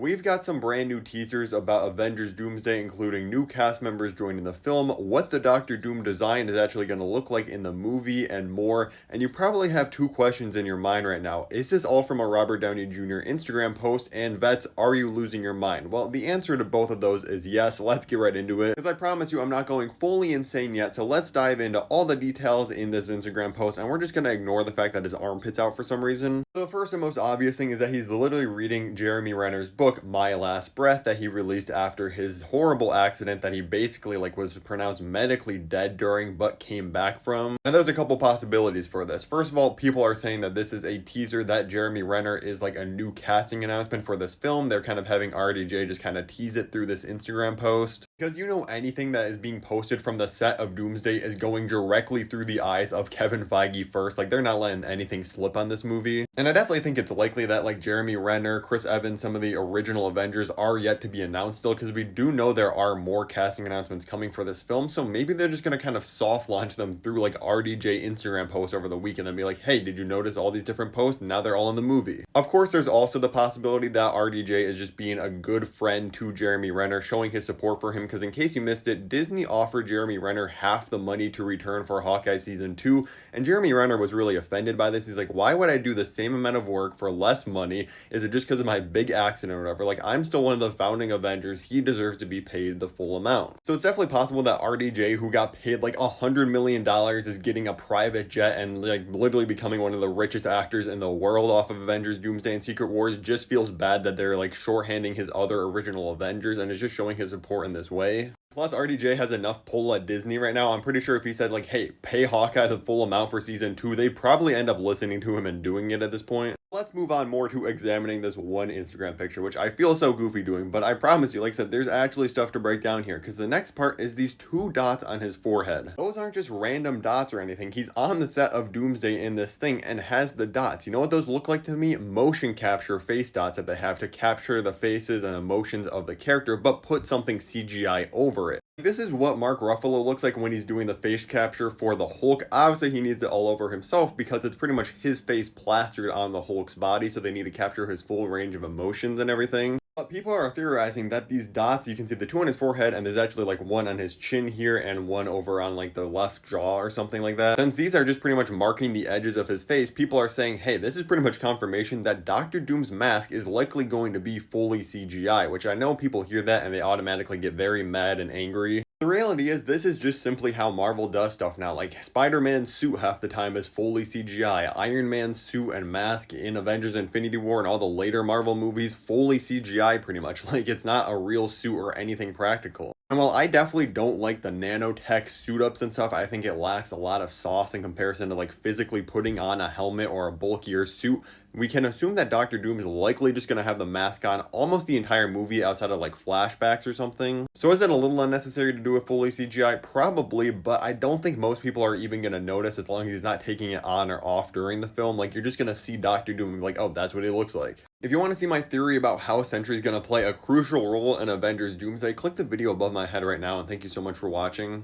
We've got some brand new teasers about Avengers Doomsday, including new cast members joining the film, what the Doctor Doom design is actually going to look like in the movie, and more. And you probably have two questions in your mind right now. Is this all from a Robert Downey Jr. Instagram post? And vets, are you losing your mind? Well, the answer to both of those is yes. Let's get right into it. Because I promise you, I'm not going fully insane yet. So let's dive into all the details in this Instagram post. And we're just going to ignore the fact that his armpit's out for some reason. So the first and most obvious thing is that he's literally reading Jeremy Renner's book, My Last Breath, that he released after his horrible accident that he basically was pronounced medically dead during but came back from. And there's a couple possibilities for this. First of all, people are saying that this is a teaser that Jeremy Renner is like a new casting announcement for this film. They're kind of having RDJ just kind of tease it through this Instagram post. Because anything that is being posted from the set of Doomsday is going directly through the eyes of Kevin Feige first. Like, they're not letting anything slip on this movie. And I definitely think it's likely that like Jeremy Renner, Chris Evans, some of the original Avengers are yet to be announced still, because we do know there are more casting announcements coming for this film. So maybe they're just going to kind of soft launch them through like RDJ Instagram posts over the week and then be like, hey, did you notice all these different posts? And now they're all in the movie. Of course, there's also the possibility that RDJ is just being a good friend to Jeremy Renner, showing his support for him, because in case you missed it, Disney offered Jeremy Renner half the money to return for Hawkeye season 2, and Jeremy Renner was really offended by this. He's like, why would I do the same amount of work for less money? Is it just because of my big accident or whatever? Like, I'm still one of the founding Avengers. He deserves to be paid the full amount. So it's definitely possible that RDJ, who got paid like $100 million, is getting a private jet and like literally becoming one of the richest actors in the world off of Avengers Doomsday and Secret Wars. Just feels bad that they're like shorthanding his other original Avengers and is just showing his support in this way. Plus, RDJ has enough pull at Disney right now. I'm pretty sure if he said like, hey, pay Hawkeye the full amount for season 2, they'd probably end up listening to him and doing it at this point. Let's move on more to examining this one Instagram picture, which I feel so goofy doing, but I promise you, like I said, there's actually stuff to break down here, because the next part is these two dots on his forehead. Those aren't just random dots or anything. He's on the set of Doomsday in this thing and has the dots. You know what those look like to me? Motion capture face dots that they have to capture the faces and emotions of the character, but put something CGI over it. This is what Mark Ruffalo looks like when he's doing the face capture for the Hulk. Obviously, he needs it all over himself because it's pretty much his face plastered on the Hulk's body, so they need to capture his full range of emotions and everything. But people are theorizing that these dots, you can see the two on his forehead, and there's actually like one on his chin here and one over on like the left jaw or something like that. Since these are just pretty much marking the edges of his face, people are saying, hey, this is pretty much confirmation that Doctor Doom's mask is likely going to be fully CGI, which I know people hear that and they automatically get very mad and angry. The reality is, this is just simply how Marvel does stuff now. Like, Spider-Man's suit half the time is fully CGI. Iron Man's suit and mask in Avengers Infinity War and all the later Marvel movies, fully CGI pretty much. Like, it's not a real suit or anything practical. And while I definitely don't like the nanotech suit-ups and stuff, I think it lacks a lot of sauce in comparison to like physically putting on a helmet or a bulkier suit. We can assume that Doctor Doom is likely just going to have the mask on almost the entire movie outside of like flashbacks or something. So is it a little unnecessary to do it fully CGI? Probably, but I don't think most people are even going to notice as long as he's not taking it on or off during the film. Like, you're just going to see Doctor Doom and be like, oh, that's what he looks like. If you want to see my theory about how Sentry is going to play a crucial role in Avengers Doomsday, click the video above my head right now, and thank you so much for watching.